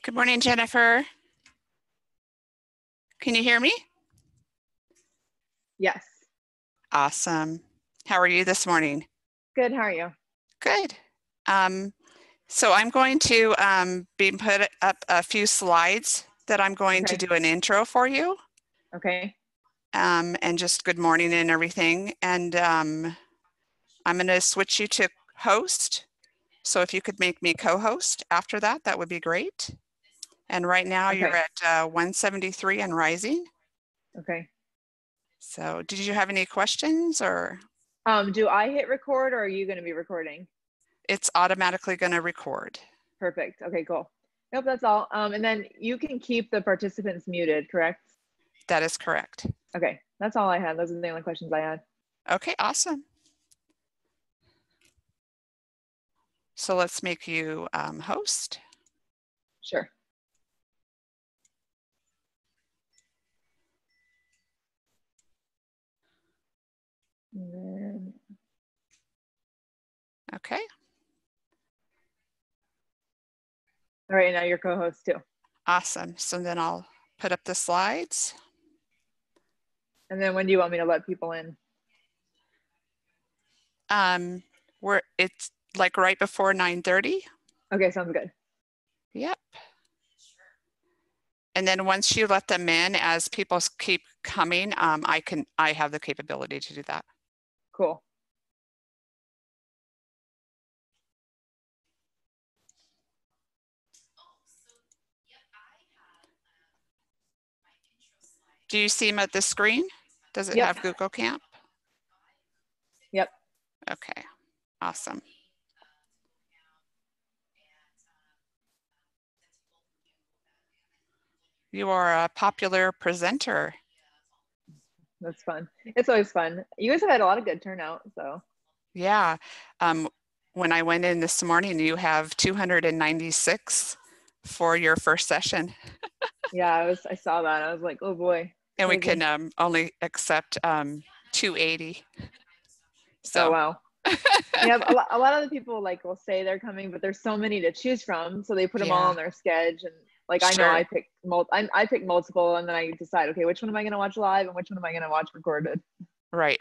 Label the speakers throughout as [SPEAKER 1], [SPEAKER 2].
[SPEAKER 1] Good morning, Jennifer. Can you hear me?
[SPEAKER 2] Yes.
[SPEAKER 1] Awesome. How are you this morning?
[SPEAKER 2] Good. How are you?
[SPEAKER 1] Good. So I'm going to be put up a few slides that I'm going to
[SPEAKER 2] Okay.
[SPEAKER 1] do an intro for you,
[SPEAKER 2] Okay.
[SPEAKER 1] and just good morning and everything. And I'm going to switch you to host. So if you could make me co-host after that, that would be great. And right now you're
[SPEAKER 2] Okay.
[SPEAKER 1] at 173 and rising.
[SPEAKER 2] Okay.
[SPEAKER 1] So did you have any questions or?
[SPEAKER 2] Do I hit record or are you going to be recording?
[SPEAKER 1] It's automatically going to record.
[SPEAKER 2] Perfect. Okay, cool. Nope, that's all. And then you can keep the participants muted, correct?
[SPEAKER 1] That is correct.
[SPEAKER 2] Okay, that's all I had. Those are the only questions I had.
[SPEAKER 1] Okay, awesome. So let's make you host.
[SPEAKER 2] Sure. And then...
[SPEAKER 1] Okay.
[SPEAKER 2] All right, now you're co-host too.
[SPEAKER 1] Awesome. So then I'll put up the slides.
[SPEAKER 2] And then when do you want me to let people in?
[SPEAKER 1] It's like right before 9:30.
[SPEAKER 2] Okay, sounds good.
[SPEAKER 1] Yep. And then once you let them in, as people keep coming, I have the capability to do that.
[SPEAKER 2] Cool.
[SPEAKER 1] Do you see them at the screen? Does it have Google Camp?
[SPEAKER 2] Yep.
[SPEAKER 1] Okay, awesome. You are a popular presenter.
[SPEAKER 2] That's fun. It's always fun. You guys have had a lot of good turnout, so.
[SPEAKER 1] Yeah. When I went in this morning, you have 296 for your first session.
[SPEAKER 2] Yeah, I saw that. I was like, oh boy.
[SPEAKER 1] And
[SPEAKER 2] crazy.
[SPEAKER 1] we can only accept 280. So.
[SPEAKER 2] Oh, wow. Yeah, a lot of the people like will say they're coming, but there's so many to choose from, so they put them all on their schedule. And like I know I pick I pick multiple, and then I decide, okay, which one am I going to watch live and which one am I going to watch recorded?
[SPEAKER 1] Right.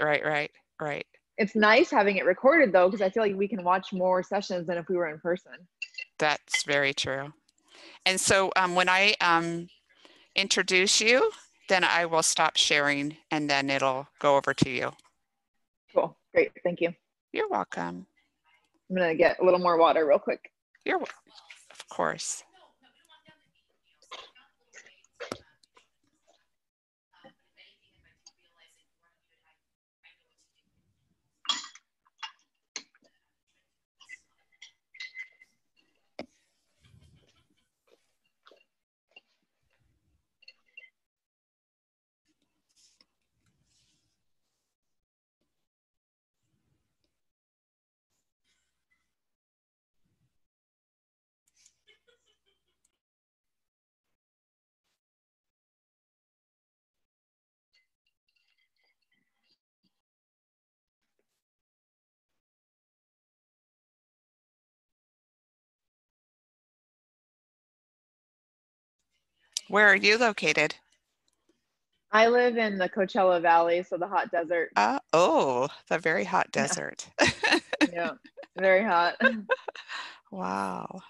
[SPEAKER 2] It's nice having it recorded though, because I feel like we can watch more sessions than if we were in person.
[SPEAKER 1] That's very true. And so when I introduce you, then I will stop sharing and then it'll go over to you.
[SPEAKER 2] Cool. Great. Thank you.
[SPEAKER 1] You're welcome.
[SPEAKER 2] I'm going to get a little more water real quick.
[SPEAKER 1] You're welcome. Of course. Where are you located?
[SPEAKER 2] I live in the Coachella Valley, so the hot desert.
[SPEAKER 1] Oh, the very hot desert.
[SPEAKER 2] Yeah, very hot.
[SPEAKER 1] Wow.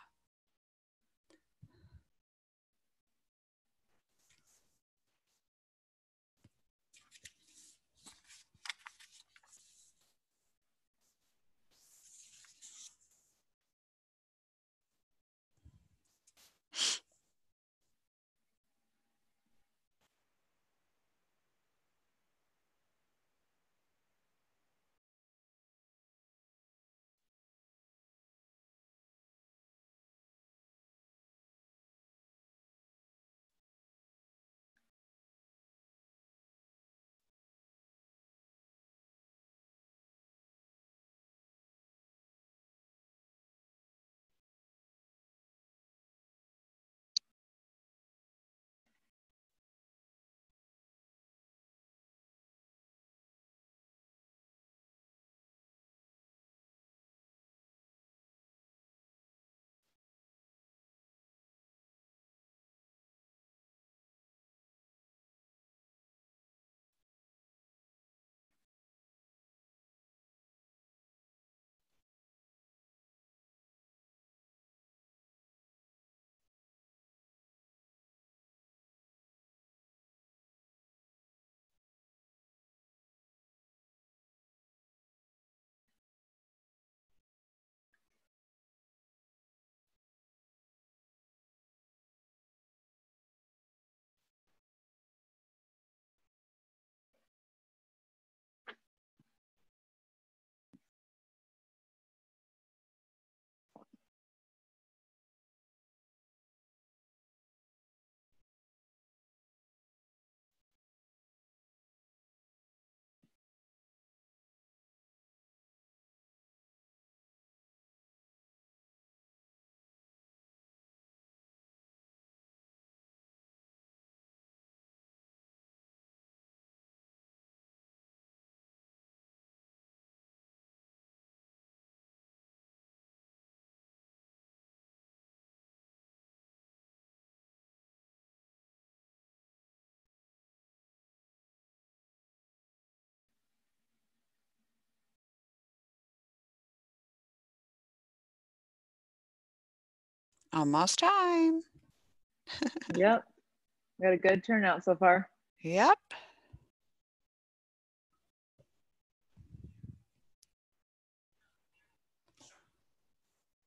[SPEAKER 1] Almost time.
[SPEAKER 2] Yep. We got a good turnout so far.
[SPEAKER 1] Yep.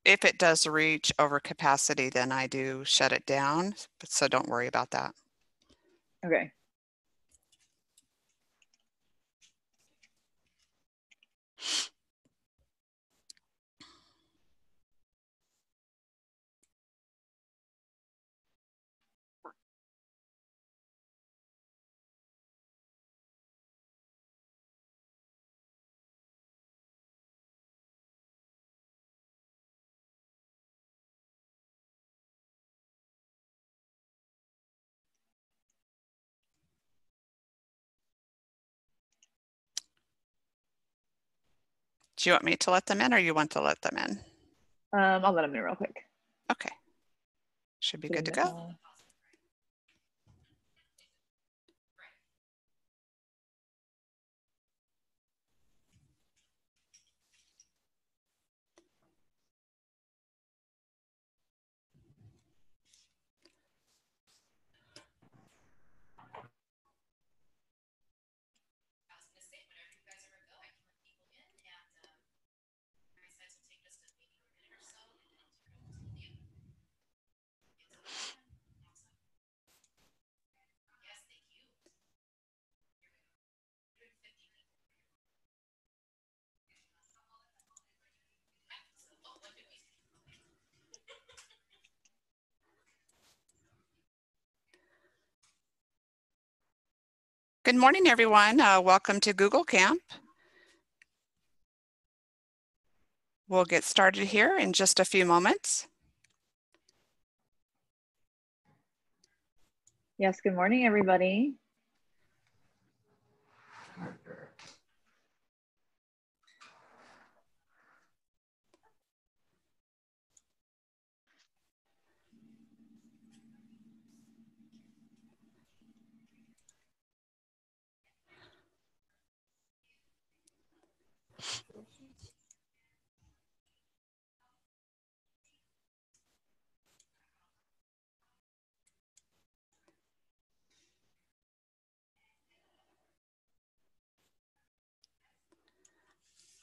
[SPEAKER 1] If it does reach over capacity, then I do shut it down. So don't worry about that.
[SPEAKER 2] Okay.
[SPEAKER 1] Do you want me to let them in or you want to let them in?
[SPEAKER 2] I'll let them in real quick.
[SPEAKER 1] Okay. Should be good to go. Good morning, everyone. Welcome to Google Camp. We'll get started here in just a few moments.
[SPEAKER 2] Yes, good morning, everybody.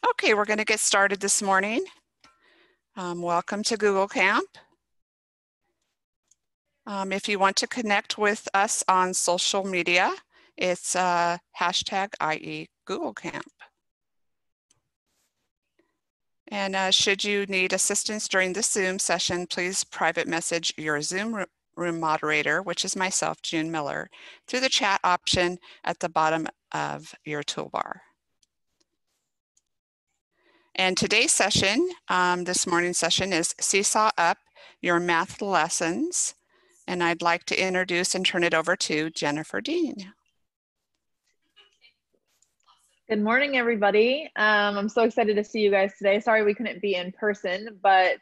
[SPEAKER 1] Okay, we're going to get started this morning. Welcome to Google Camp. If you want to connect with us on social media, it's hashtag IE Google Camp. And should you need assistance during the Zoom session, please private message your Zoom room moderator, which is myself, June Miller, through the chat option at the bottom of your toolbar. And today's session, this morning's session is Seesaw Up Your Math Lessons. And I'd like to introduce and turn it over to Jennifer Dean.
[SPEAKER 2] Good morning, everybody. I'm so excited to see you guys today. Sorry we couldn't be in person, but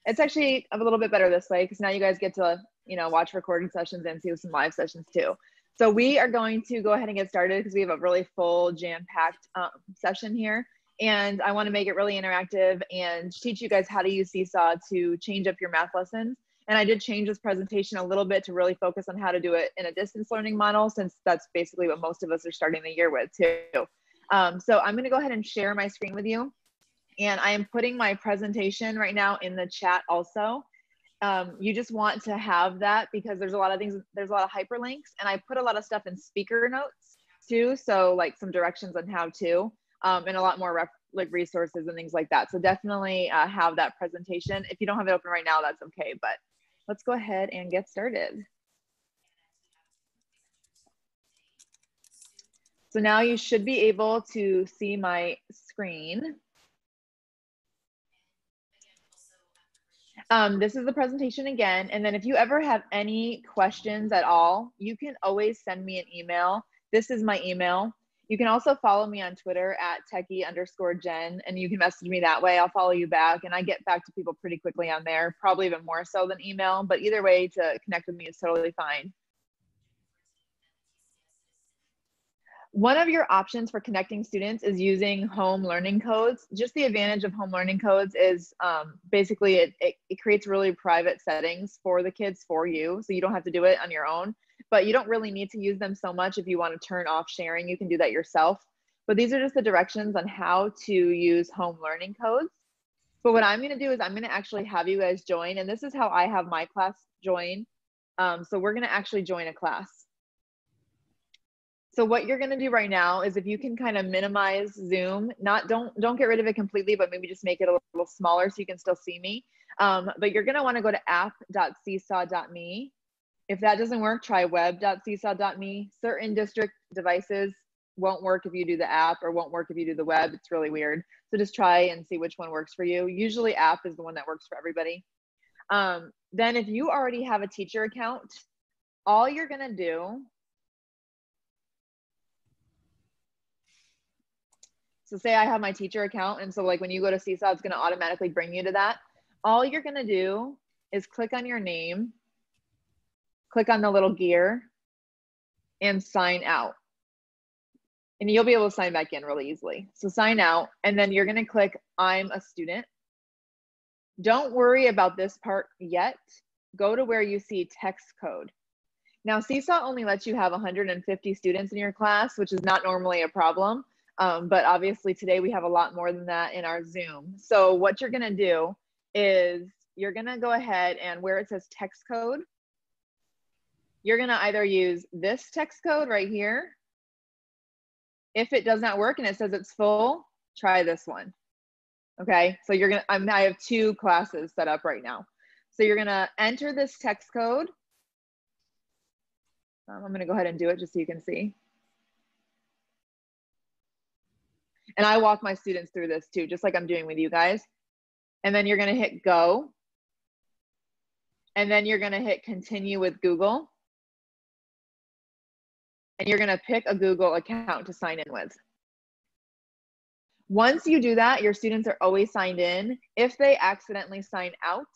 [SPEAKER 2] it's actually a little bit better this way because now you guys get to, watch recording sessions and see some live sessions too. So we are going to go ahead and get started because we have a really full jam-packed session here. And I want to make it really interactive and teach you guys how to use Seesaw to change up your math lessons. And I did change this presentation a little bit to really focus on how to do it in a distance learning model, since that's basically what most of us are starting the year with too. So I'm going to go ahead and share my screen with you. And I am putting my presentation right now in the chat also. You just want to have that because there's a lot of things, there's a lot of hyperlinks, and I put a lot of stuff in speaker notes too. So like some directions on how to, and a lot more resources and things like that. So definitely have that presentation. If you don't have it open right now, that's okay, but let's go ahead and get started. So now you should be able to see my screen. This is the presentation again. And then if you ever have any questions at all, you can always send me an email. This is my email. You can also follow me on Twitter at techie_Jen, and you can message me that way. I'll follow you back, and I get back to people pretty quickly on there, probably even more so than email, but either way to connect with me is totally fine. One of your options for connecting students is using home learning codes. Just the advantage of home learning codes is basically it creates really private settings for the kids for you. So you don't have to do it on your own, but you don't really need to use them so much. If you want to turn off sharing, you can do that yourself. But these are just the directions on how to use home learning codes. But what I'm going to do is I'm going to actually have you guys join. And this is how I have my class join. So we're going to actually join a class. So what you're going to do right now is if you can kind of minimize Zoom, don't get rid of it completely, but maybe just make it a little smaller so you can still see me. But you're going to want to go to app.seesaw.me. If that doesn't work, try web.seesaw.me. Certain district devices won't work if you do the app or won't work if you do the web. It's really weird. So just try and see which one works for you. Usually app is the one that works for everybody. Then if you already have a teacher account, all you're going to do, so say I have my teacher account, and so like when you go to Seesaw, it's going to automatically bring you to that. All you're going to do is click on your name, click on the little gear, and sign out. And you'll be able to sign back in really easily. So sign out, and then you're going to click I'm a student. Don't worry about this part yet. Go to where you see text code. Now, Seesaw only lets you have 150 students in your class, which is not normally a problem. But obviously today we have a lot more than that in our Zoom. So what you're gonna do is you're gonna go ahead and where it says text code, you're gonna either use this text code right here. If it does not work and it says it's full, try this one. Okay, so you're gonna, I have 2 classes set up right now. So you're gonna enter this text code. I'm gonna go ahead and do it just so you can see. And I walk my students through this too, just like I'm doing with you guys. And then you're gonna hit go. And then you're gonna hit continue with Google. And you're gonna pick a Google account to sign in with. Once you do that, your students are always signed in. If they accidentally sign out,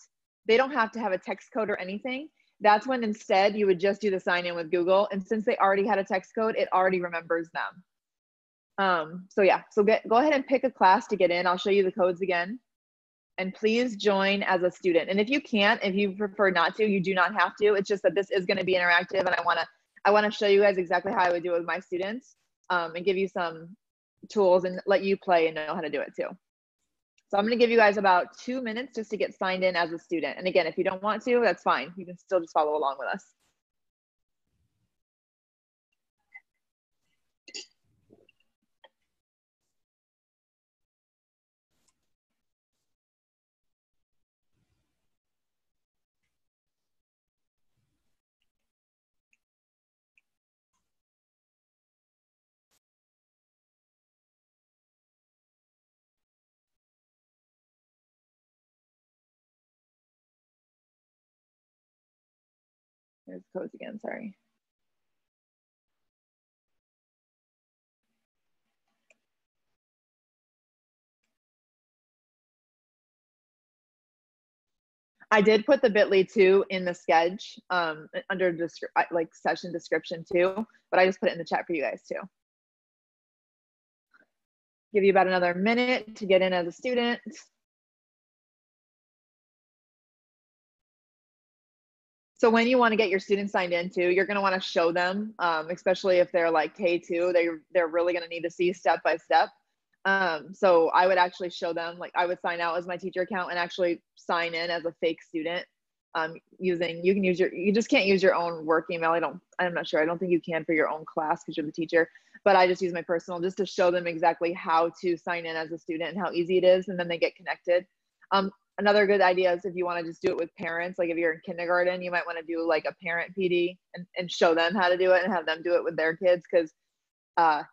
[SPEAKER 2] they don't have to have a text code or anything. That's when instead you would just do the sign in with Google. And since they already had a text code, it already remembers them. So yeah, so go ahead and pick a class to get in. I'll show you the codes again. And please join as a student. And if you can't, if you prefer not to, you do not have to. It's just that this is going to be interactive, and I wanna show you guys exactly how I would do it with my students, and give you some tools and let you play and know how to do it too. So I'm going to give you guys about 2 minutes just to get signed in as a student. And again, if you don't want to, that's fine. You can still just follow along with us. There's the codes again, sorry. I did put the bit.ly too in the sketch under like session description too, but I just put it in the chat for you guys too. Give you about another minute to get in as a student. So when you want to get your students signed in too, you're going to want to show them, especially if they're like K2, they're really going to need to see step by step. So I would actually show them, like I would sign out as my teacher account and actually sign in as a fake student using, you just can't use your own work email. I'm not sure. I don't think you can for your own class because you're the teacher, but I just use my personal just to show them exactly how to sign in as a student and how easy it is. And then they get connected. Another good idea is if you want to just do it with parents, like if you're in kindergarten, you might want to do like a parent PD and show them how to do it and have them do it with their kids, because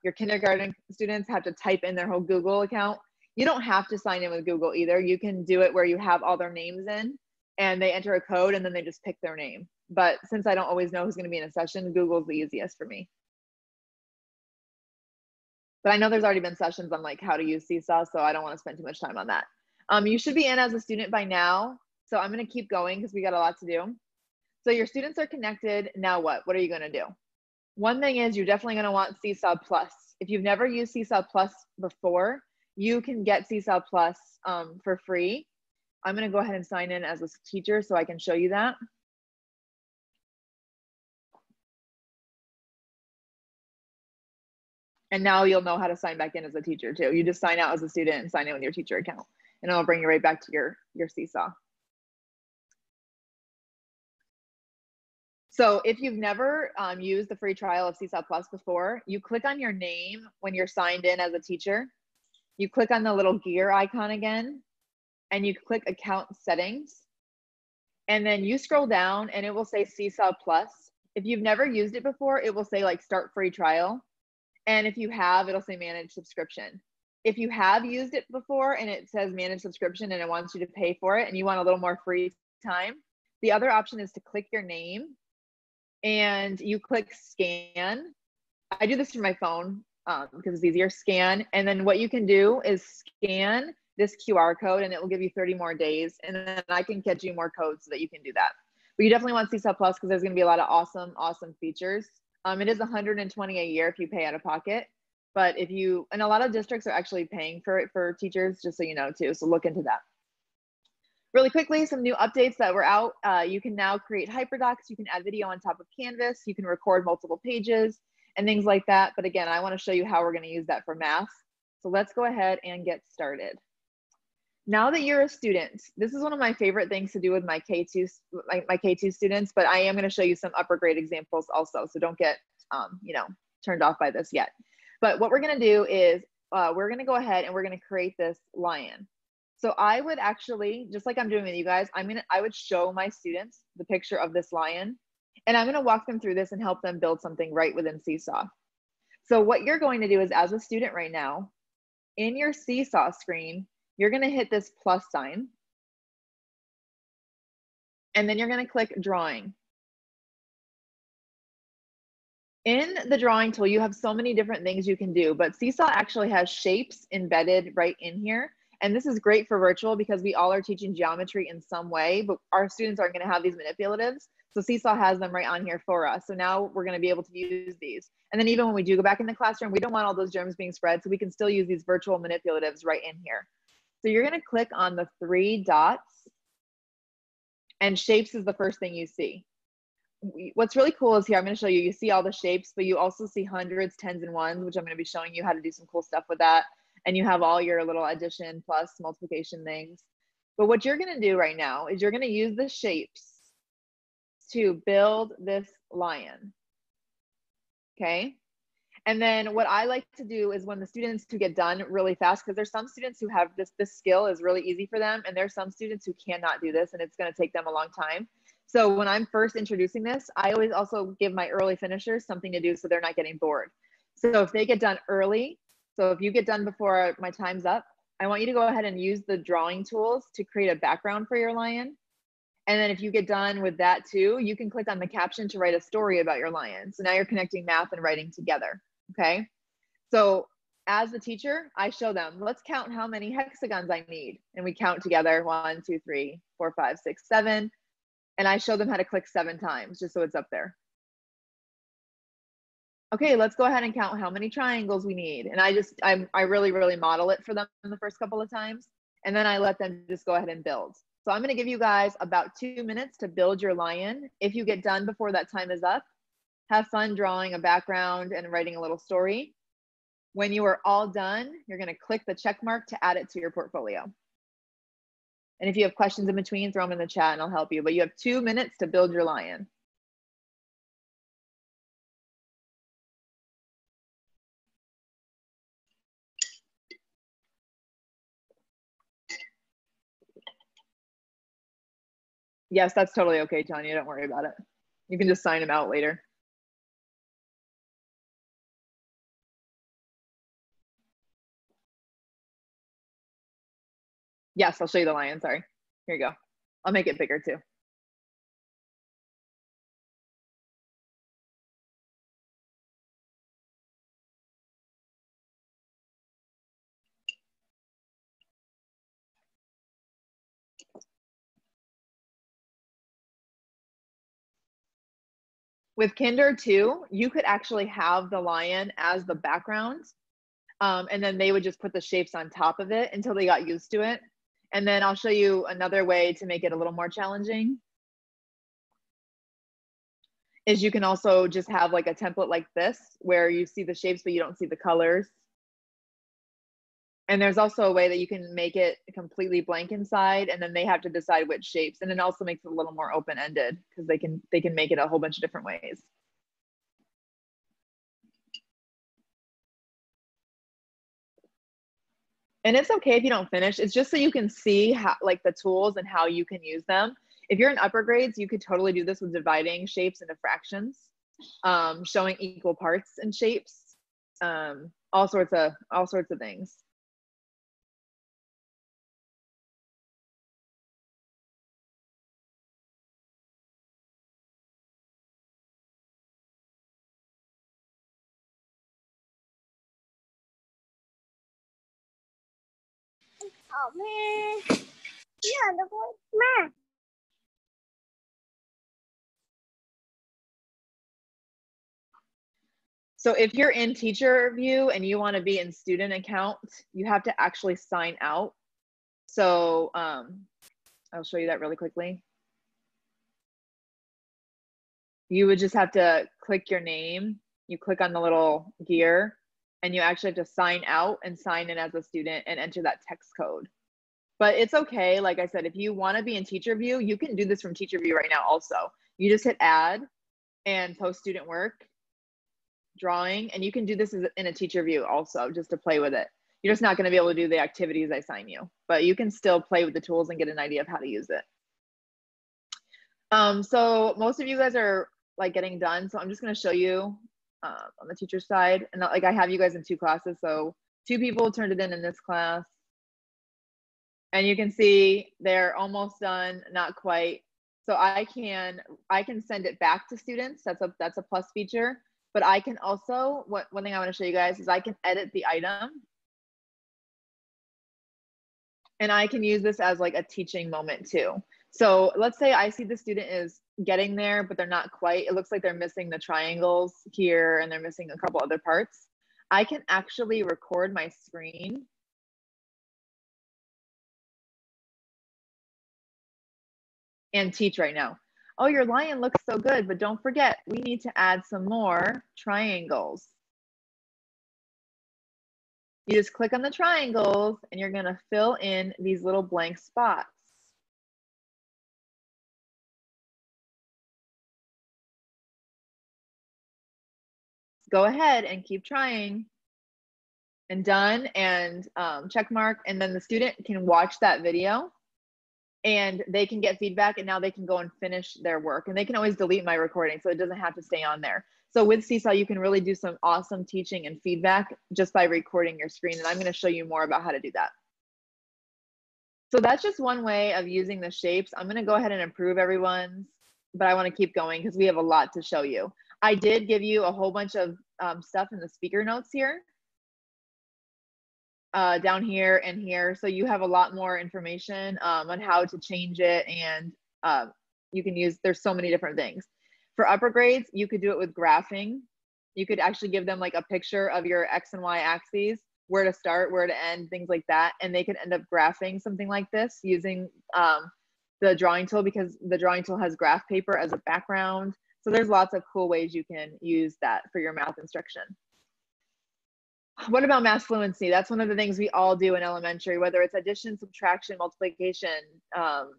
[SPEAKER 2] your kindergarten students have to type in their whole Google account. You don't have to sign in with Google either. You can do it where you have all their names in and they enter a code and then they just pick their name. But since I don't always know who's going to be in a session, Google's the easiest for me. But I know there's already been sessions on like how to use Seesaw, so I don't want to spend too much time on that. You should be in as a student by now. So I'm going to keep going because we got a lot to do. So your students are connected. Now what? What are you going to do? One thing is you're definitely going to want Seesaw Plus. If you've never used Seesaw Plus before, you can get Seesaw Plus for free. I'm going to go ahead and sign in as a teacher so I can show you that. And now you'll know how to sign back in as a teacher too. You just sign out as a student and sign in with your teacher account, and it'll bring you right back to your Seesaw. So if you've never used the free trial of Seesaw Plus before, you click on your name when you're signed in as a teacher. You click on the little gear icon again, and you click account settings. And then you scroll down and it will say Seesaw Plus. If you've never used it before, it will say like start free trial. And if you have, it'll say manage subscription. If you have used it before and it says manage subscription and it wants you to pay for it and you want a little more free time, the other option is to click your name and you click scan. I do this from my phone because it's easier, scan. And then what you can do is scan this QR code and it will give you 30 more days. And then I can get you more codes so that you can do that. But you definitely want Seesaw Plus because there's going to be a lot of awesome features. It is $120 a year if you pay out of pocket. But if you, and a lot of districts are actually paying for it for teachers, just so you know too. So look into that. Really quickly, some new updates that were out. You can now create hyperdocs. You can add video on top of Canvas. You can record multiple pages and things like that. But again, I want to show you how we're going to use that for math. So let's go ahead and get started. Now that you're a student, this is one of my favorite things to do with my K2 students, but I am going to show you some upper grade examples also. So don't get, turned off by this yet. But what we're going to do is we're going to go ahead and we're going to create this lion. So I would actually, just like I'm doing with you guys, I would show my students the picture of this lion, and I'm going to walk them through this and help them build something right within Seesaw. So what you're going to do is, as a student right now, in your Seesaw screen, you're going to hit this plus sign, and then you're going to click drawing. In the drawing tool, you have so many different things you can do, but Seesaw actually has shapes embedded right in here. And this is great for virtual because we all are teaching geometry in some way, but our students aren't going to have these manipulatives. So Seesaw has them right on here for us. So now we're going to be able to use these. And then even when we do go back in the classroom, we don't want all those germs being spread. So we can still use these virtual manipulatives right in here. So you're going to click on the 3 dots, and shapes is the first thing you see. What's really cool is here, I'm going to show you, you see all the shapes, but you also see hundreds, tens, and ones, which I'm going to be showing you how to do some cool stuff with that. And you have all your little addition, plus, multiplication things. But what you're going to do right now is you're going to use the shapes to build this lion. Okay. And then what I like to do is when the students who get done really fast, because there's some students who have this skill is really easy for them. And there's some students who cannot do this and it's going to take them a long time. So when I'm first introducing this, I always also give my early finishers something to do so they're not getting bored. So if they get done early, so if you get done before my time's up, I want you to go ahead and use the drawing tools to create a background for your lion. And then if you get done with that too, you can click on the caption to write a story about your lion. So now you're connecting math and writing together, okay? So as the teacher, I show them, let's count how many hexagons I need. And we count together, 1, 2, 3, 4, 5, 6, 7. And I show them how to click 7 times, just so it's up there. Okay, let's go ahead and count how many triangles we need. And I really model it for them in the first couple of times. And then I let them just go ahead and build. So I'm going to give you guys about 2 minutes to build your lion. If you get done before that time is up, have fun drawing a background and writing a little story. When you are all done, you're going to click the check mark to add it to your portfolio. And if you have questions in between, throw them in the chat and I'll help you. But you have 2 minutes to build your lion. Yes, that's totally okay, Tanya. Don't worry about it. You can just sign them out later. Yes, I'll show you the lion. Sorry. Here you go. I'll make it bigger too. With Kinder too, you could actually have the lion as the background. And then they would just put the shapes on top of it until they got used to it. And then I'll show you another way to make it a little more challenging. Is you can also just have like a template like this where you see the shapes, but you don't see the colors. And there's also a way that you can make it completely blank inside, and then they have to decide which shapes. And it also makes it a little more open-ended because they can make it a whole bunch of different ways. And it's okay if you don't finish. It's just so you can see how, like, the tools and how you can use them. If you're in upper grades, you could totally do this with dividing shapes into fractions, showing equal parts and shapes, all sorts of things. So if you're in teacher view and you want to be in student account, you have to actually sign out. So I'll show you that really quickly. You would just have to click your name. You click on the little gear and you actually have to sign out and sign in as a student and enter that text code. But it's okay. Like I said, if you want to be in teacher view, you can do this from teacher view right now also. You just hit add and post student work, drawing, and you can do this in a teacher view also just to play with it. You're just not going to be able to do the activities I assign you, but you can still play with the tools and get an idea of how to use it. So most of you guys are like getting done. So I'm just going to show you on the teacher side. And like I have you guys in 2 classes. So 2 people turned it in this class. And you can see they're almost done, not quite. So I can send it back to students. That's a plus feature. But I can also, one thing I want to show you guys is I can edit the item. And I can use this as like a teaching moment too. So let's say I see the student is getting there, but they're not quite. It looks like they're missing the triangles here and they're missing a couple other parts. I can actually record my screen. And teach right now. Oh, your lion looks so good, but don't forget, we need to add some more triangles. You just click on the triangles and you're gonna fill in these little blank spots. Go ahead and keep trying. And done, and check mark, and then the student can watch that video and they can get feedback, and now they can go and finish their work, and they can always delete my recording so it doesn't have to stay on there. So with Seesaw, you can really do some awesome teaching and feedback just by recording your screen, and I'm going to show you more about how to do that. So that's just one way of using the shapes. I'm going to go ahead and improve everyone's, but I want to keep going because we have a lot to show you. I did give you a whole bunch of stuff in the speaker notes here. Down here and here, so you have a lot more information on how to change it, and you can use, there's so many different things. For upper grades, you could do it with graphing. You could actually give them like a picture of your X and Y axes, where to start, where to end, things like that, and they could end up graphing something like this using the drawing tool, because the drawing tool has graph paper as a background. So there's lots of cool ways you can use that for your math instruction. What about math fluency? That's one of the things we all do in elementary, whether it's addition, subtraction, multiplication,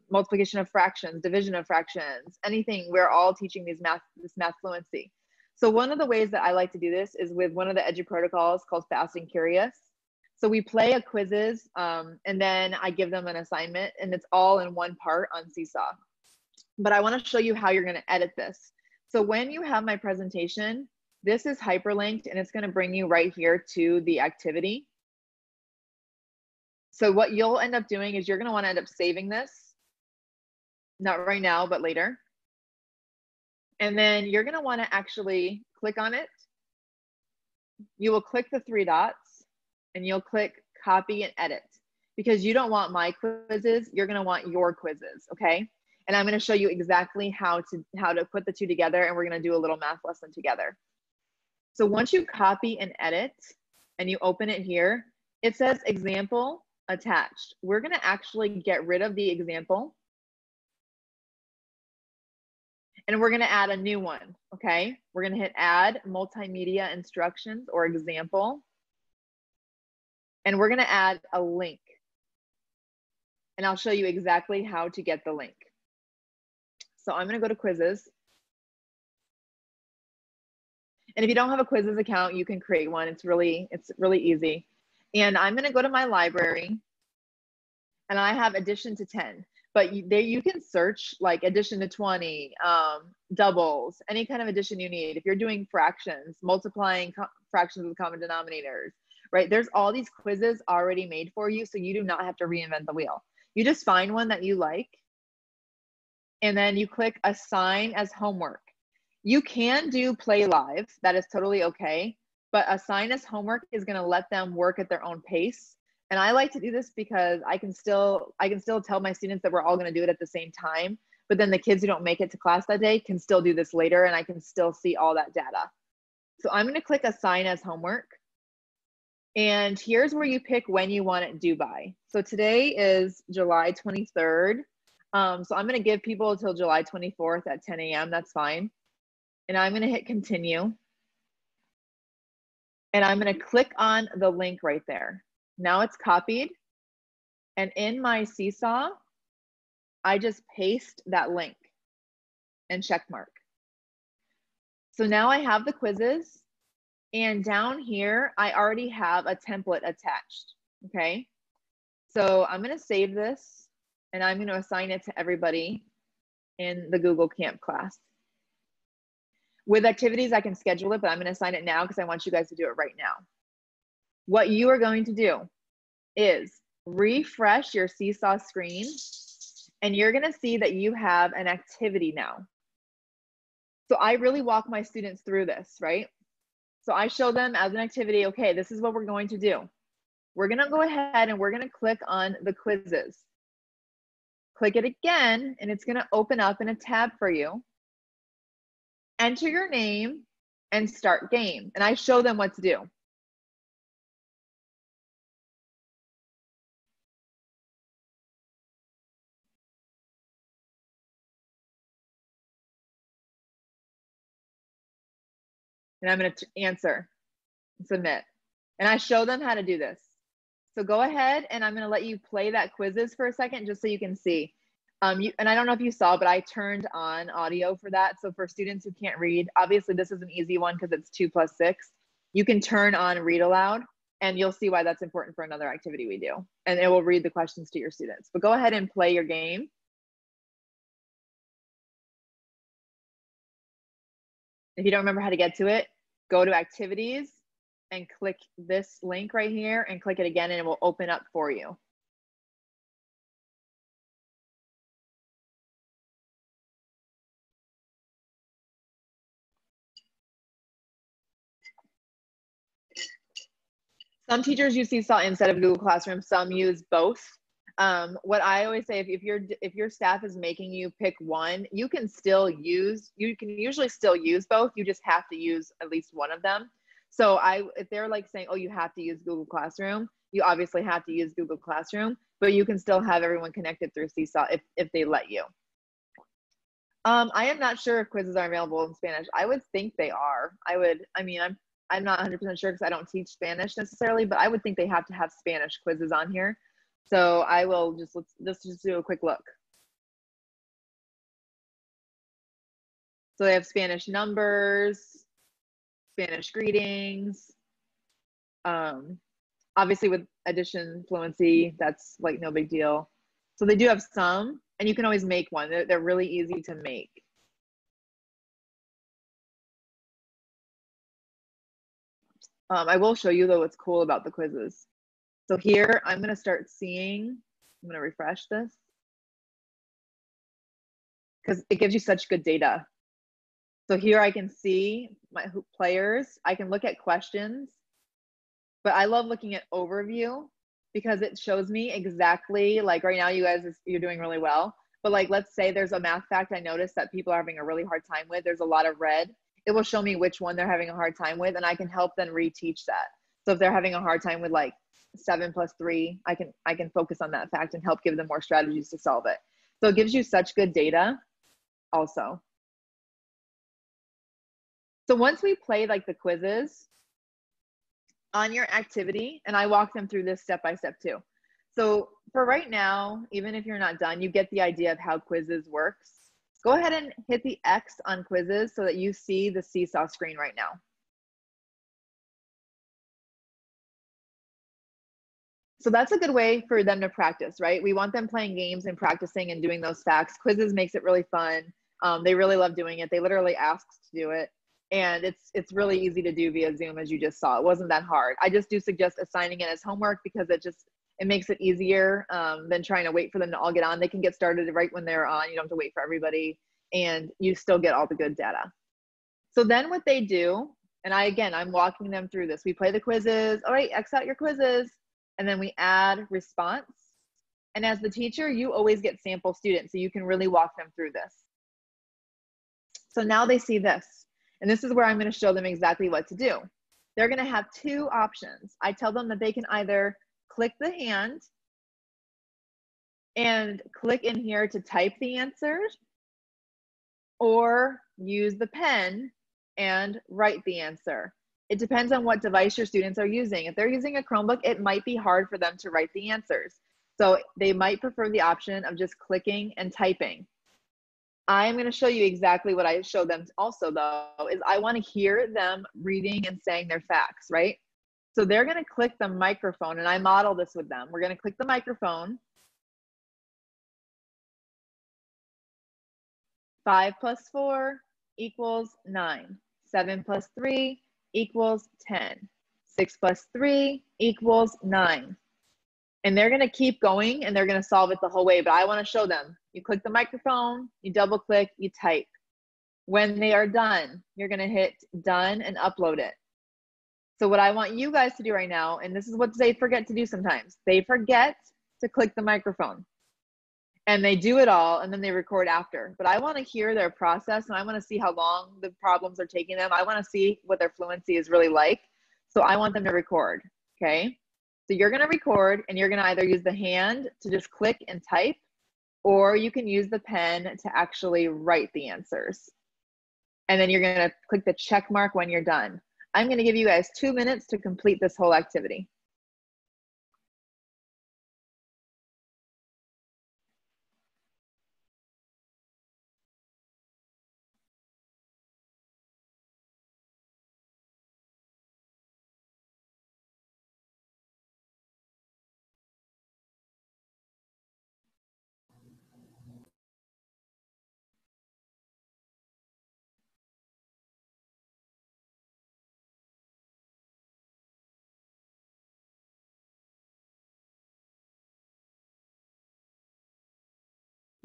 [SPEAKER 2] multiplication of fractions, division of fractions, anything. We're all teaching this math fluency. So one of the ways that I like to do this is with one of the edu protocols called Fast and Curious. So we play a quizzes, and then I give them an assignment, and it's all in one part on Seesaw. But I want to show you how you're going to edit this. So when you have my presentation, this is hyperlinked, and it's going to bring you right here to the activity. So what you'll end up doing is you're going to want to end up saving this, not right now, but later. And then you're going to want to actually click on it. You will click the 3 dots and you'll click copy and edit, because you don't want my quizzes. You're going to want your quizzes. Okay. And I'm going to show you exactly how to put the two together, and we're going to do a little math lesson together. So once you copy and edit and you open it here, it says example attached. We're going to actually get rid of the example, and we're going to add a new one. Okay, we're going to hit add multimedia instructions or example, and we're going to add a link, and I'll show you exactly how to get the link. So I'm going to go to quizzes. And if you don't have a quizzes account, you can create one. It's really easy. And I'm going to go to my library, and I have addition to 10, but you can search like addition to 20, doubles, any kind of addition you need. If you're doing fractions, multiplying fractions with common denominators, right? There's all these quizzes already made for you, so you do not have to reinvent the wheel. You just find one that you like, and then you click assign as homework. You can do play live, that is totally okay, but assign as homework is going to let them work at their own pace. And I like to do this because I can still tell my students that we're all going to do it at the same time, but then the kids who don't make it to class that day can still do this later, and I can still see all that data. So I'm going to click assign as homework, and here's where you pick when you want it due by. So today is July 23rd. So I'm going to give people until July 24th at 10 a.m. That's fine. And I'm going to hit continue. And I'm going to click on the link right there. Now it's copied. And in my Seesaw, I just paste that link and check mark. So now I have the quizzes. And down here, I already have a template attached. Okay. So I'm going to save this, and I'm going to assign it to everybody in the Google Camp class. With activities, I can schedule it, but I'm going to assign it now because I want you guys to do it right now. What you are going to do is refresh your Seesaw screen, and you're going to see that you have an activity now. So I really walk my students through this, right? So I show them as an activity, okay, this is what we're going to do. We're going to go ahead and we're going to click on the quizzes. Click it again, and it's going to open up in a tab for you. Enter your name and start game. And I show them what to do. And I'm going to answer, submit. And I show them how to do this. So go ahead, and I'm going to let you play that quizzes for a second just so you can see. And I don't know if you saw, but I turned on audio for that. So for students who can't read, obviously this is an easy one because it's 2 + 6. You can turn on read aloud, and you'll see why that's important for another activity we do. And it will read the questions to your students. But go ahead and play your game. If you don't remember how to get to it, go to activities and click this link right here and click it again, and it will open up for you. Some teachers use Seesaw instead of Google Classroom. Some use both. What I always say, if your staff is making you pick one, you can usually still use both. You just have to use at least one of them. So if they're like saying, oh, you have to use Google Classroom, you obviously have to use Google Classroom, but you can still have everyone connected through Seesaw if they let you. I am not sure if quizzes are available in Spanish. I would think they are. I'm not 100% sure because I don't teach Spanish necessarily, but I would think they have to have Spanish quizzes on here. So I will let's just do a quick look. So they have Spanish numbers, Spanish greetings. Obviously with addition fluency, that's like no big deal. So they do have some, and you can always make one. They're really easy to make. I will show you though what's cool about the quizzes. So here I'm going to start seeing, I'm going to refresh this because it gives you such good data. So here I can see my players. I can look at questions, but I love looking at overview because it shows me exactly, like right now you guys, you're doing really well. But like, let's say there's a math fact I noticed that people are having a really hard time with. There's a lot of red. It will show me which one they're having a hard time with, and I can help them reteach that. So if they're having a hard time with like 7 + 3, I can focus on that fact and help give them more strategies to solve it. So it gives you such good data also. So once we play like the quizzes on your activity, and I walk them through this step by step too. So for right now, even if you're not done, you get the idea of how quizzes works. Go ahead and hit the X on quizzes so that you see the Seesaw screen right now. So that's a good way for them to practice, right? We want them playing games and practicing and doing those facts. Quizzes makes it really fun. They really love doing it. They literally ask to do it. And it's really easy to do via Zoom, as you just saw. It wasn't that hard. I just do suggest assigning it as homework because it makes it easier than trying to wait for them to all get on. They can get started right when they're on. You don't have to wait for everybody, and you still get all the good data. So then what they do, and I'm walking them through this. We play the quizzes. All right, X out your quizzes. And then we add response. And as the teacher, you always get sample students, so you can really walk them through this. So now they see this. And this is where I'm going to show them exactly what to do. They're going to have two options. I tell them that they can either click the hand and click in here to type the answers, or use the pen and write the answer. It depends on what device your students are using. If they're using a Chromebook, it might be hard for them to write the answers. So they might prefer the option of just clicking and typing. I'm going to show you exactly what I show them also, though, is I want to hear them reading and saying their facts, right? So they're going to click the microphone, and I model this with them. We're going to click the microphone. 5 + 4 = 9. 7 + 3 = 10. 6 + 3 = 9. And they're going to keep going, and they're going to solve it the whole way. But I want to show them. You click the microphone, you double click, you type. When they are done, you're going to hit done and upload it. So what I want you guys to do right now, and this is what they forget to do sometimes. They forget to click the microphone. And they do it all, and then they record after. But I want to hear their process, and I want to see how long the problems are taking them. I want to see what their fluency is really like. So I want them to record, okay? So you're going to record, and you're going to either use the hand to just click and type, or you can use the pen to actually write the answers. And then you're going to click the check mark when you're done. I'm going to give you guys 2 minutes to complete this whole activity.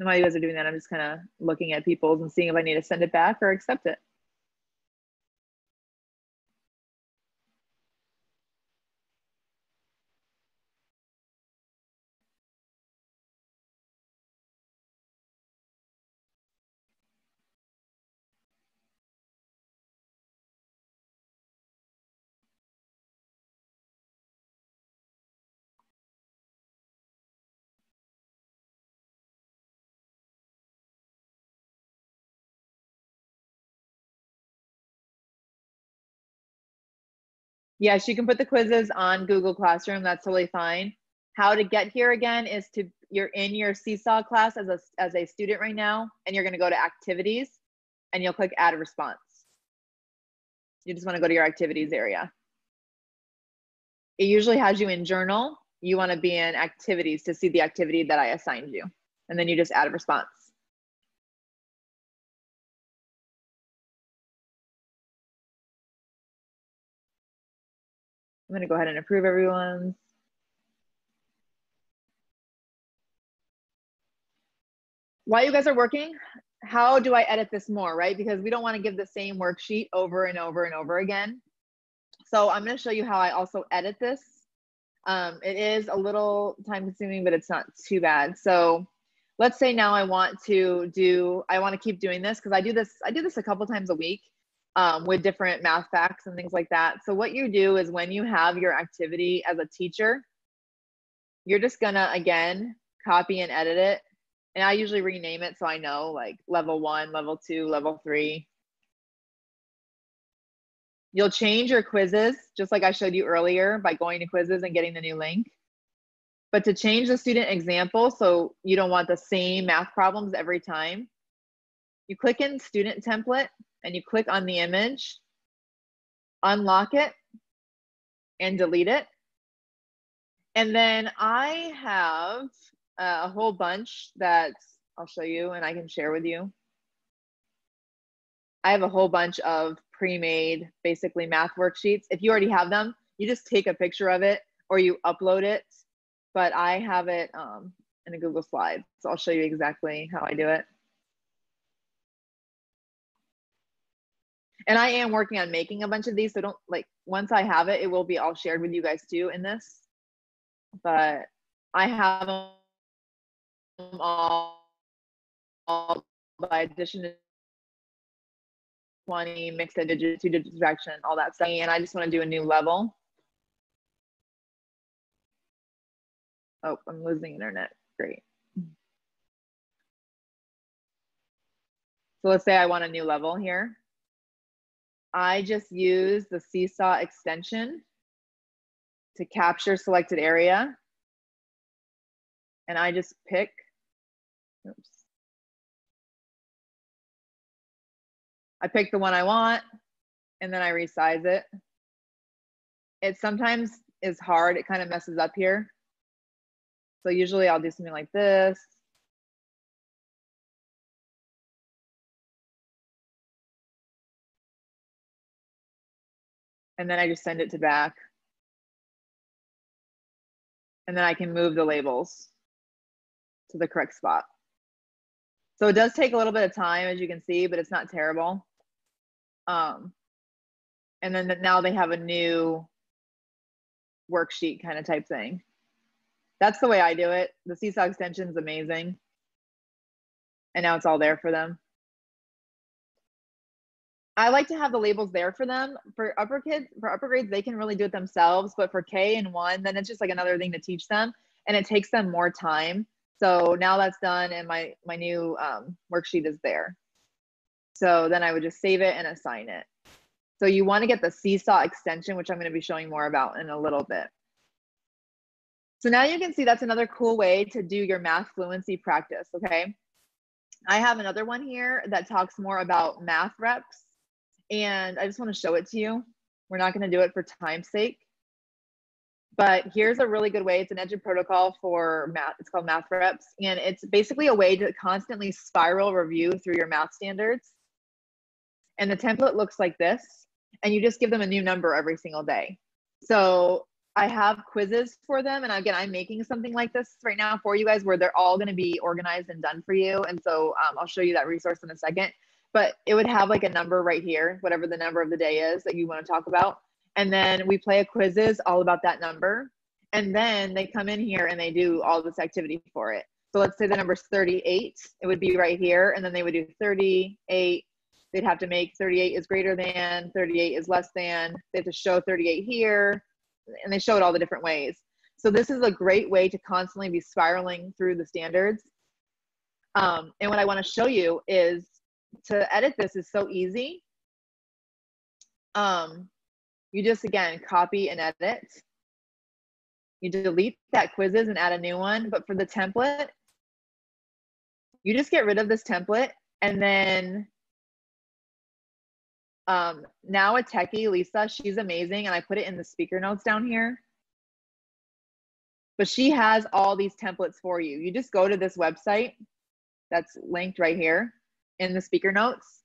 [SPEAKER 2] And while you guys are doing that, I'm just kind of looking at people's and seeing if I need to send it back or accept it. Yes, you can put the quizzes on Google Classroom. That's totally fine. How to get here again is you're in your Seesaw class as a student right now, and you're going to go to activities, and you'll click add a response. You just want to go to your activities area. It usually has you in journal. You want to be in activities to see the activity that I assigned you. And then you just add a response. I'm going to go ahead and approve everyone's. While you guys are working, how do I edit this more, right? Because we don't want to give the same worksheet over and over and over again. So I'm going to show you how I also edit this. It is a little time consuming, but it's not too bad. So let's say now I want to keep doing this because I do this a couple times a week with different math facts and things like that. So what you do is when you have your activity as a teacher, you're just gonna, again, copy and edit it. And I usually rename it so I know, like level 1, level 2, level 3. You'll change your quizzes, just like I showed you earlier, by going to quizzes and getting the new link. But to change the student example, so you don't want the same math problems every time, you click in student template and you click on the image, unlock it, and delete it. And then I have a whole bunch that I'll show you and I can share with you. I have a whole bunch of pre-made, basically math worksheets. If you already have them, you just take a picture of it or you upload it. But I have it in a Google Slide. So I'll show you exactly how I do it. And I am working on making a bunch of these. So don't, like, once I have it, it will be all shared with you guys too in this. But I have them all by addition to 20, mixed digit, 2-digit subtraction, all that stuff. And I just want to do a new level. Oh, I'm losing internet. Great. So let's say I want a new level here. I just use the Seesaw extension to capture selected area. And I just pick, oops. I pick the one I want and then I resize it. It sometimes is hard. It kind of messes up here. So usually I'll do something like this. And then I just send it to back. And then I can move the labels to the correct spot. So it does take a little bit of time, as you can see, but it's not terrible. And then now they have a new worksheet kind of type thing. That's the way I do it. The Seesaw extension is amazing. And now it's all there for them. I like to have the labels there for them. For upper kids, for upper grades, they can really do it themselves. But for K and 1, then it's just like another thing to teach them. And it takes them more time. So now that's done and my new worksheet is there. So then I would just save it and assign it. So you want to get the Seesaw extension, which I'm going to be showing more about in a little bit. So now you can see that's another cool way to do your math fluency practice, okay? I have another one here that talks more about math reps, and I just want to show it to you. We're not going to do it for time's sake, but here's a really good way. It's an Edu protocol for math. It's called math reps, and it's basically a way to constantly spiral review through your math standards. And the template looks like this, and you just give them a new number every single day. So I have quizzes for them. And again, I'm making something like this right now for you guys where they're all going to be organized and done for you. And so I'll show you that resource in a second, but it would have like a number right here, whatever the number of the day is that you want to talk about. And then we play a quizzes all about that number. And then they come in here and they do all this activity for it. So let's say the number's 38, it would be right here. And then they would do 38. They'd have to make 38 is greater than, 38 is less than. They have to show 38 here. And they show it all the different ways. So this is a great way to constantly be spiraling through the standards. And what I want to show you is to edit this is so easy. You just, again, copy and edit. You delete that quizzes and add a new one. But for the template, you just get rid of this template. And then now a techie, Lisa, she's amazing. And I put it in the speaker notes down here. But she has all these templates for you. You just go to this website that's linked right here in the speaker notes.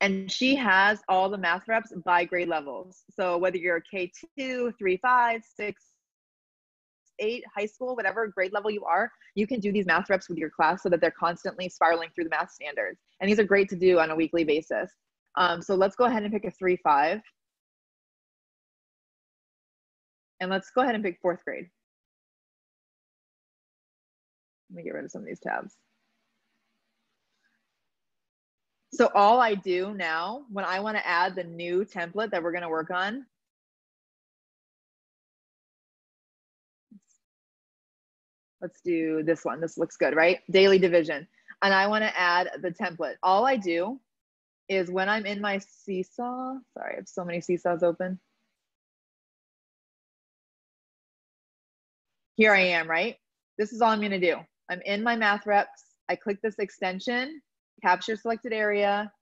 [SPEAKER 2] And she has all the math reps by grade levels. So whether you're a K2, 3, 5, 6, 8, high school, whatever grade level you are, you can do these math reps with your class so that they're constantly spiraling through the math standards. And these are great to do on a weekly basis. So let's go ahead and pick a 3, 5. And let's go ahead and pick 4th grade. Let me get rid of some of these tabs. So all I do now, when I want to add the new template that we're going to work on, let's do this one. This looks good, right? Daily division. And I want to add the template. All I do is when I'm in my Seesaw, sorry, I have so many Seesaws open. Here I am, right? This is all I'm going to do. I'm in my math reps. I click this extension, capture selected area,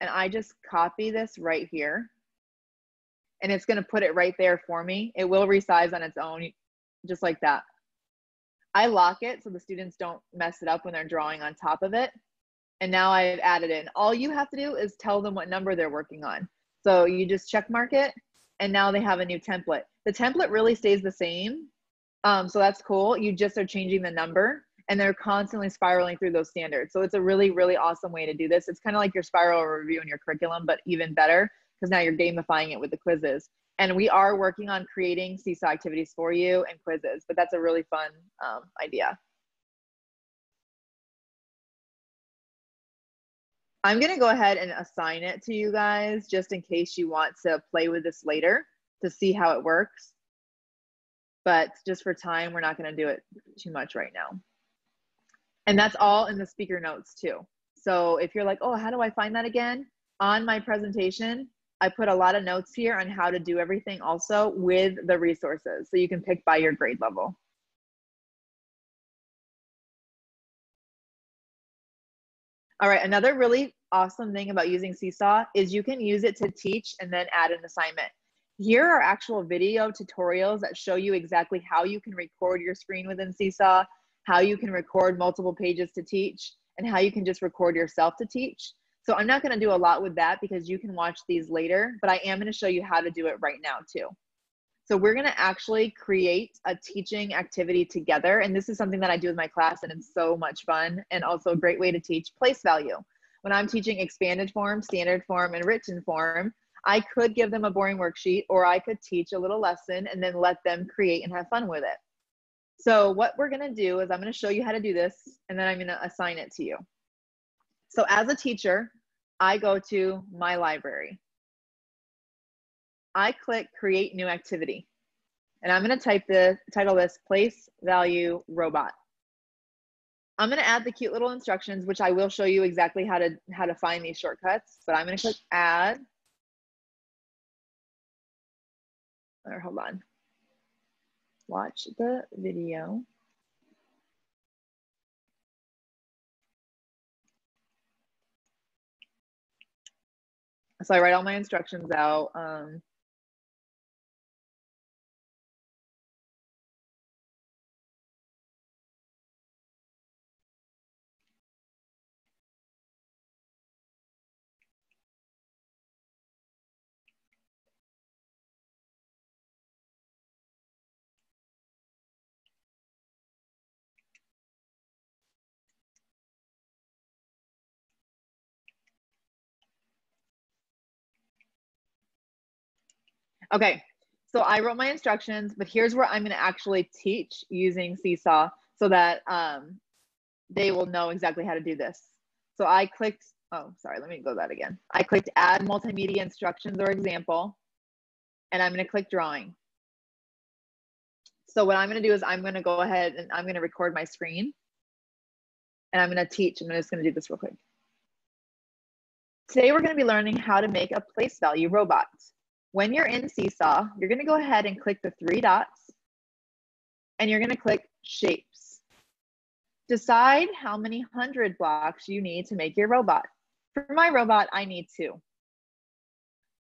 [SPEAKER 2] and I just copy this right here. And it's going to put it right there for me. It will resize on its own, just like that. I lock it so the students don't mess it up when they're drawing on top of it. And now I've added it. All you have to do is tell them what number they're working on. So you just check mark it, and now they have a new template. The template really stays the same. So that's cool. You just are changing the number, and they're constantly spiraling through those standards. So it's a really, really awesome way to do this. It's kind of like your spiral review in your curriculum, but even better, because now you're gamifying it with the quizzes. And we are working on creating Seesaw activities for you and quizzes, but that's a really fun idea. I'm going to go ahead and assign it to you guys just in case you want to play with this later to see how it works. But just for time, we're not going to do it too much right now. And that's all in the speaker notes too. So if you're like, oh, how do I find that again? On my presentation, I put a lot of notes here on how to do everything also with the resources. So you can pick by your grade level. All right, another really awesome thing about using Seesaw is you can use it to teach and then add an assignment. Here are actual video tutorials that show you exactly how you can record your screen within Seesaw, how you can record multiple pages to teach, and how you can just record yourself to teach. So I'm not going to do a lot with that because you can watch these later, but I am going to show you how to do it right now too. So we're going to actually create a teaching activity together. And this is something that I do with my class, and it's so much fun and also a great way to teach place value. When I'm teaching expanded form, standard form, and written form, I could give them a boring worksheet, or I could teach a little lesson and then let them create and have fun with it. So what we're going to do is I'm going to show you how to do this, and then I'm going to assign it to you. So as a teacher, I go to my library. I click create new activity, and I'm going to title this place value robot. I'm going to add the cute little instructions, which I will show you exactly how to find these shortcuts, but I'm going to click add. Or hold on. Watch the video. So I write all my instructions out. Okay, so I wrote my instructions, but here's where I'm going to actually teach using Seesaw so that they will know exactly how to do this. So I clicked, oh, sorry, let me go that again. I clicked add multimedia instructions or example, and I'm going to click drawing. So what I'm going to do is I'm going to go ahead and I'm going to record my screen, and I'm going to teach. I'm just going to do this real quick. Today we're going to be learning how to make a place value robot. When you're in Seesaw, you're going to go ahead and click the 3 dots, and you're going to click shapes. Decide how many 100 blocks you need to make your robot. For my robot, I need 2.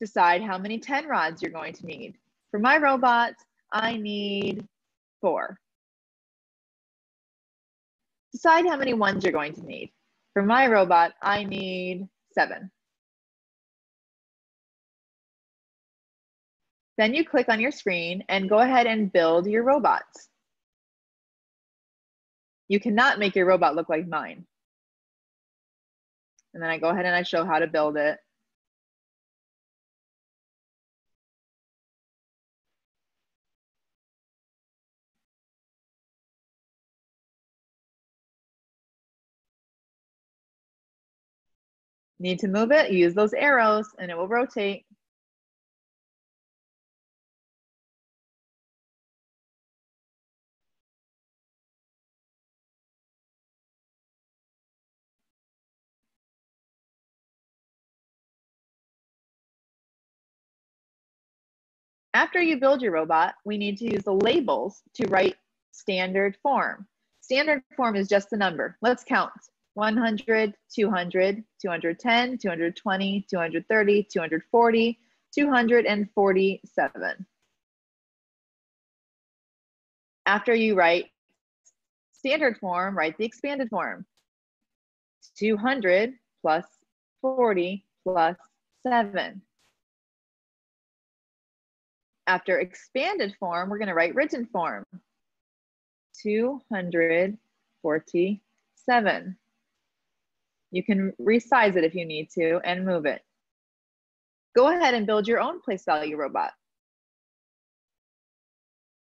[SPEAKER 2] Decide how many 10 rods you're going to need. For my robot, I need 4. Decide how many 1s you're going to need. For my robot, I need 7. Then you click on your screen and go ahead and build your robots. You cannot make your robot look like mine. And then I go ahead and I show how to build it. Need to move it, use those arrows and it will rotate. After you build your robot, we need to use the labels to write standard form. Standard form is just the number. Let's count. 100, 200, 210, 220, 230, 240, 247. After you write standard form, write the expanded form. 200 plus 40 plus 7. After expanded form, we're going to write written form. 247. You can resize it if you need to and move it. Go ahead and build your own place value robot.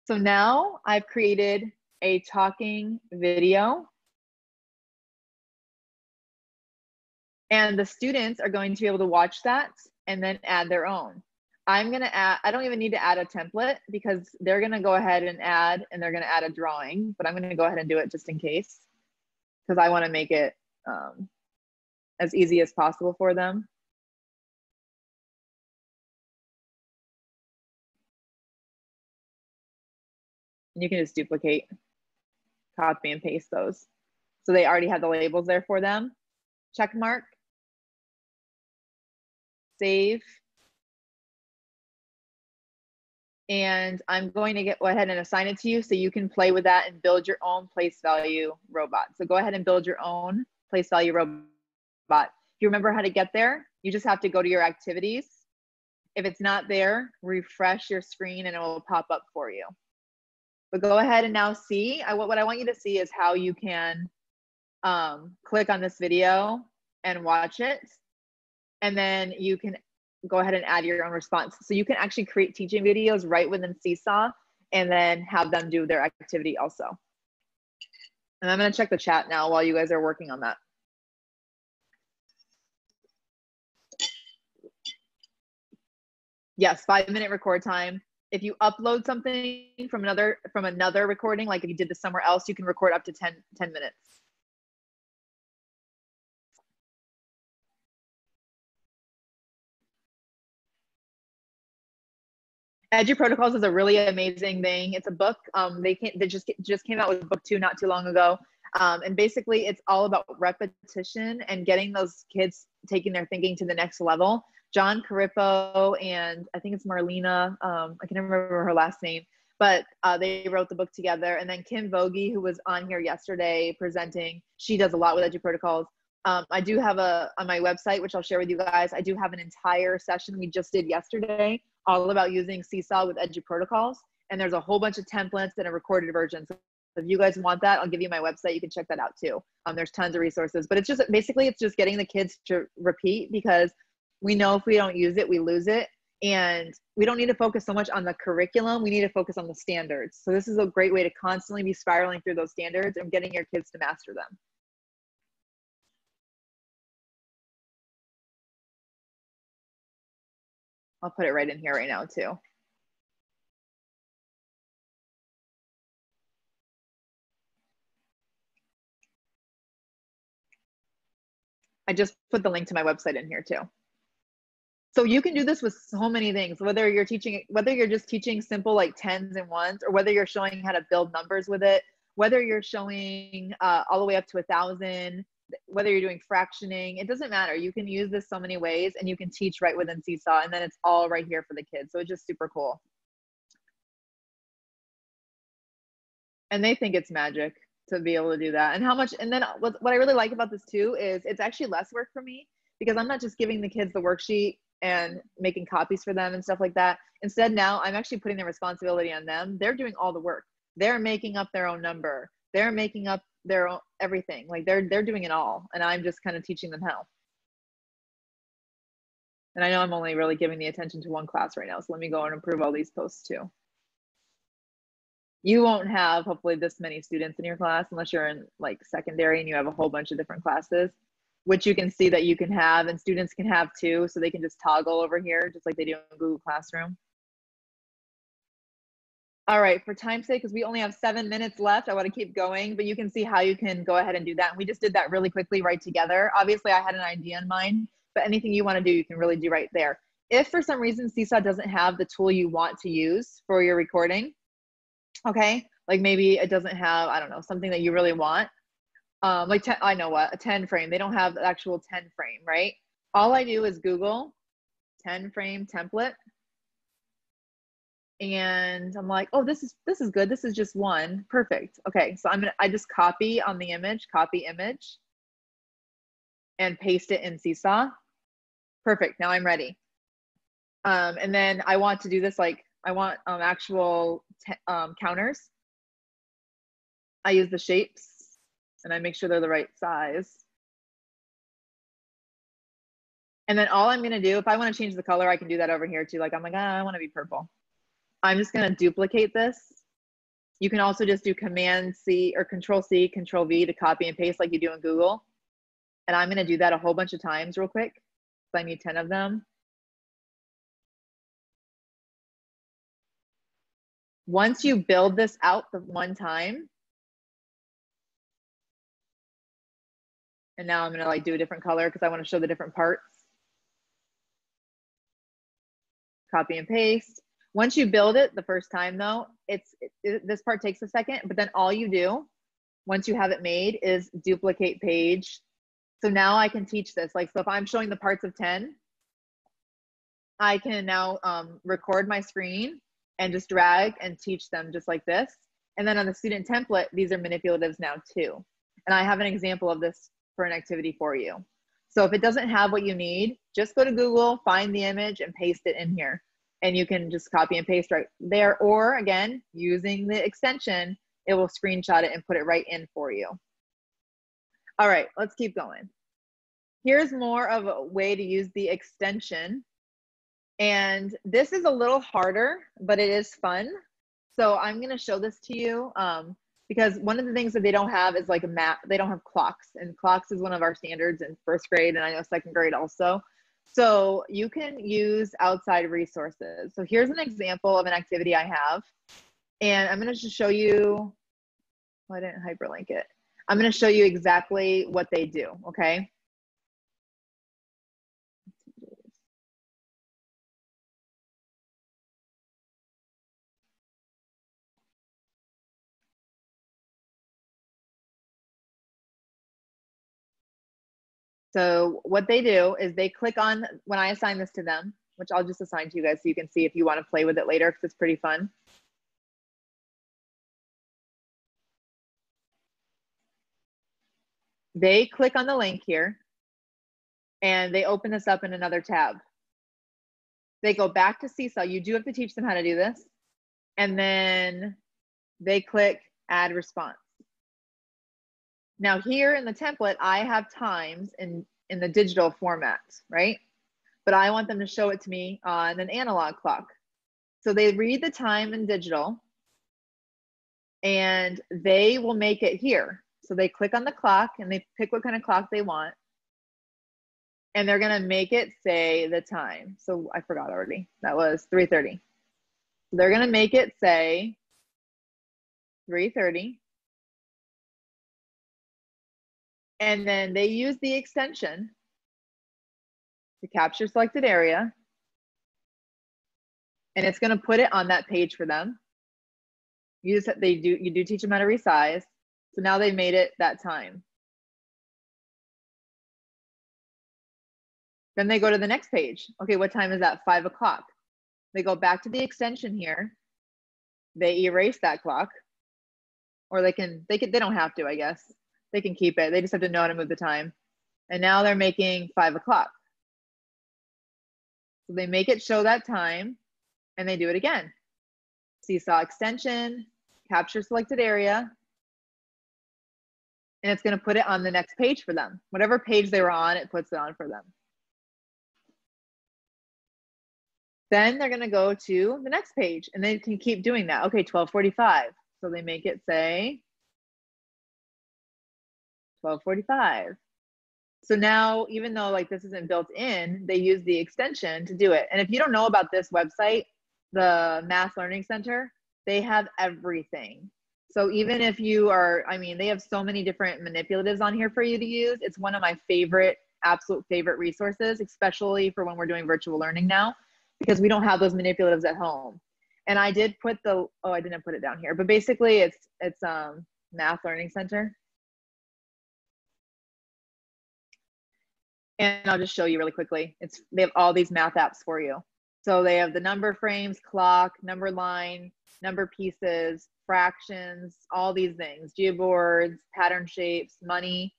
[SPEAKER 2] So now I've created a talking video. And the students are going to be able to watch that and then add their own. I'm going to add, I don't even need to add a template because they're going to go ahead and add, and they're going to add a drawing, but I'm going to go ahead and do it just in case because I want to make it as easy as possible for them. And you can just duplicate, copy and paste those. So they already have the labels there for them. Check mark, save. And I'm going to go ahead and assign it to you so you can play with that and build your own place value robot. So go ahead and build your own place value robot. If you remember how to get there, you just have to go to your activities. If it's not there, refresh your screen and it will pop up for you. But go ahead and now see, what I want you to see is how you can click on this video and watch it. And then you can go ahead and add your own response. So you can actually create teaching videos right within Seesaw and then have them do their activity also. And I'm going to check the chat now while you guys are working on that. Yes, 5-minute record time. If you upload something from another recording, like if you did this somewhere else, you can record up to 10 minutes. EduProtocols is a really amazing thing. It's a book. They just came out with book 2 not too long ago. And basically it's all about repetition and getting those kids taking their thinking to the next level. John Carippo and I think it's Marlena, I can't remember her last name, but they wrote the book together. And then Kim Vogie, who was on here yesterday presenting, she does a lot with EduProtocols. I do have on my website, which I'll share with you guys, I do have an entire session we just did yesterday all about using Seesaw with EduProtocols. And there's a whole bunch of templates and a recorded version. So if you guys want that, I'll give you my website. You can check that out too. There's tons of resources, but it's just basically it's just getting the kids to repeat because we know if we don't use it, we lose it. And we don't need to focus so much on the curriculum. We need to focus on the standards. So this is a great way to constantly be spiraling through those standards and getting your kids to master them. I'll put it right in here right now too. I just put the link to my website in here too. So you can do this with so many things, whether you're just teaching simple like tens and ones, or whether you're showing how to build numbers with it, whether you're showing all the way up to 1,000, whether you're doing fractioning, it doesn't matter. You can use this so many ways and you can teach right within Seesaw, and then it's all right here for the kids. So it's just super cool. And they think it's magic to be able to do that. And then what I really like about this too is it's actually less work for me because I'm not just giving the kids the worksheet and making copies for them and stuff like that. Instead, now I'm actually putting the responsibility on them. They're doing all the work. They're making up their own number. They're making up their own everything. Like they're doing it all. And I'm just kind of teaching them how. And I know I'm only really giving the attention to one class right now. So let me go and improve all these posts too. You won't have hopefully this many students in your class unless you're in like secondary and you have a whole bunch of different classes. which you can see that you can have and students can have too. So they can just toggle over here, just like they do in Google Classroom. All right, for time's sake, because we only have 7 minutes left, I want to keep going, but you can see how you can go ahead and do that. And we just did that really quickly right together. Obviously, I had an idea in mind, but anything you want to do, you can really do right there. If for some reason Seesaw doesn't have the tool you want to use for your recording, okay, like maybe it doesn't have, I don't know, something that you really want, like I know what, a 10 frame. They don't have the actual 10 frame, right? All I do is Google 10 frame template. And I'm like, oh, this is good. This is just one. Perfect. Okay, so I just copy on the image, copy image, and paste it in Seesaw. Perfect. Now I'm ready. And then I want to do this, like I want actual counters. I use the shapes and I make sure they're the right size. And then all I'm gonna do, if I want to change the color, I can do that over here too. Like I'm like, I want to be purple. I'm just going to duplicate this. You can also just do Command C or Control C, Control V to copy and paste like you do in Google. And I'm going to do that a whole bunch of times real quick. So I need 10 of them. Once you build this out the one time, and now I'm going to like do a different color because I want to show the different parts. Copy and paste. Once you build it the first time though, this part takes a second, but then all you do once you have it made is duplicate page. So now I can teach this. Like, so if I'm showing the parts of 10, I can now record my screen and just drag and teach them just like this. And then on the student template, these are manipulatives now too. And I have an example of this for an activity for you. So if it doesn't have what you need, just go to Google, find the image and paste it in here. And you can just copy and paste right there. Or again, using the extension, it will screenshot it and put it right in for you. All right, let's keep going. Here's more of a way to use the extension. And this is a little harder, but it is fun. So I'm gonna show this to you because one of the things that they don't have is like a map. They don't have clocks, and clocks is one of our standards in first grade, and I know second grade also. So you can use outside resources. So here's an example of an activity I have. And I'm gonna just show you, oh, I didn't hyperlink it. I'm gonna show you exactly what they do, okay? So what they do is they click on, when I assign this to them, which I'll just assign to you guys so you can see if you want to play with it later because it's pretty fun. They click on the link here and they open this up in another tab. They go back to Seesaw. You do have to teach them how to do this. And then they click add response. Now here in the template, I have times in the digital format, right? But I want them to show it to me on an analog clock. So they read the time in digital and they will make it here. So they click on the clock and they pick what kind of clock they want. And they're gonna make it say the time. So I forgot already, that was 3:30. So they're gonna make it say 3:30. And then they use the extension to capture selected area. And it's gonna put it on that page for them. You do teach them how to resize. So now they made it that time. Then they go to the next page. Okay, what time is that? 5 o'clock. They go back to the extension here. They erase that clock. Or they don't have to, I guess. They can keep it. They just have to know how to move the time. And now they're making 5 o'clock. So they make it show that time and they do it again. Seesaw extension, capture selected area, and it's gonna put it on the next page for them. Whatever page they were on, it puts it on for them. Then they're gonna go to the next page and they can keep doing that. Okay, 12:45. So they make it say 12:45. So now, even though like this isn't built in, they use the extension to do it. And if you don't know about this website, the Math Learning Center, they have everything. So even if you are, I mean, they have so many different manipulatives on here for you to use. It's one of my favorite, absolute favorite resources, especially for when we're doing virtual learning now, because we don't have those manipulatives at home. And I did put the, oh, I didn't put it down here, but basically it's Math Learning Center. And I'll just show you really quickly. They have all these math apps for you. So they have the number frames, clock, number line, number pieces, fractions, all these things, geoboards, pattern shapes, money,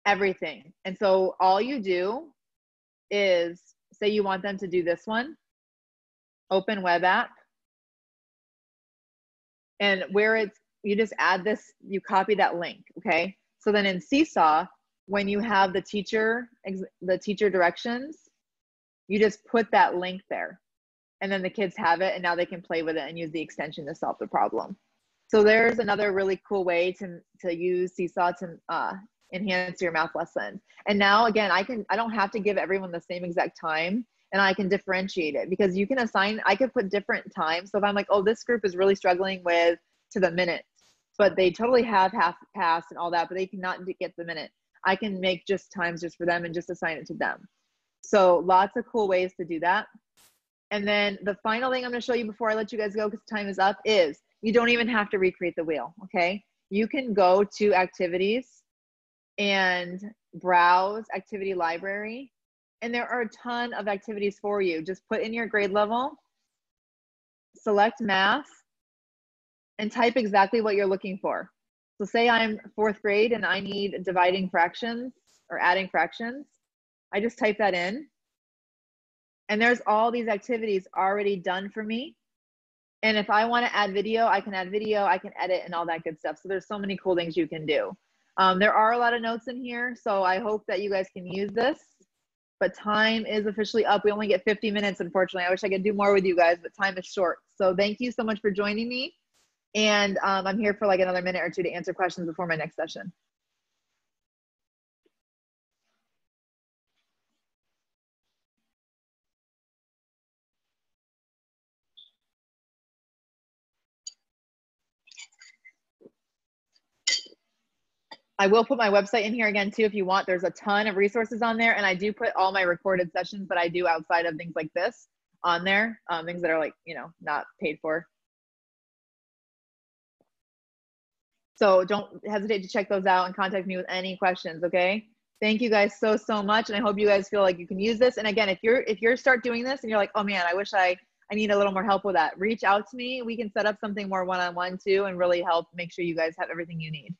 [SPEAKER 2] everything. And so all you do is say you want them to do this one, open web app. And where you just add this, you copy that link, okay? So then in Seesaw, when you have the teacher directions, you just put that link there and then the kids have it and now they can play with it and use the extension to solve the problem. So there's another really cool way to use Seesaw to enhance your math lesson. And now again, I don't have to give everyone the same exact time, and I can differentiate it because you can assign, I could put different times. So if I'm like, oh, this group is really struggling with to the minute, but they totally have half past and all that, but they cannot get the minute. I can make just times just for them and just assign it to them. So lots of cool ways to do that. And then the final thing I'm going to show you before I let you guys go, because time is up, is you don't even have to recreate the wheel, okay? You can go to activities and browse activity library, and there are a ton of activities for you. Just put in your grade level, select math, and type exactly what you're looking for. So say I'm 4th grade and I need dividing fractions or adding fractions. I just type that in. And there's all these activities already done for me. And if I want to add video, I can add video, I can edit and all that good stuff. So there's so many cool things you can do. There are a lot of notes in here, so I hope that you guys can use this. But time is officially up. We only get 50 minutes, unfortunately. I wish I could do more with you guys, but time is short. So thank you so much for joining me. And I'm here for like another minute or two to answer questions before my next session. I will put my website in here again too if you want. There's a ton of resources on there, and I do put all my recorded sessions that I do outside of things like this on there, things that are like, you know, not paid for. So don't hesitate to check those out and contact me with any questions, okay? Thank you guys so much, and I hope you guys feel like you can use this. And again, if you're start doing this and you're like, oh man, I wish I need a little more help with that, reach out to me. We can set up something more one-on-one too and really help make sure you guys have everything you need.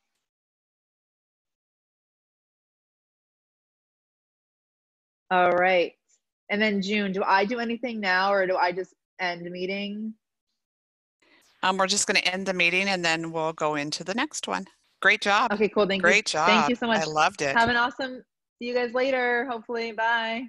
[SPEAKER 2] All right. And then June, do I do anything now or do I just end the meeting?
[SPEAKER 1] We're just going to end the meeting and then we'll go into the next one. Great job.
[SPEAKER 2] Okay, cool. Thank you.
[SPEAKER 1] Great job.
[SPEAKER 2] Thank you so much.
[SPEAKER 1] I loved it.
[SPEAKER 2] Have an awesome, see you guys later, hopefully. Bye.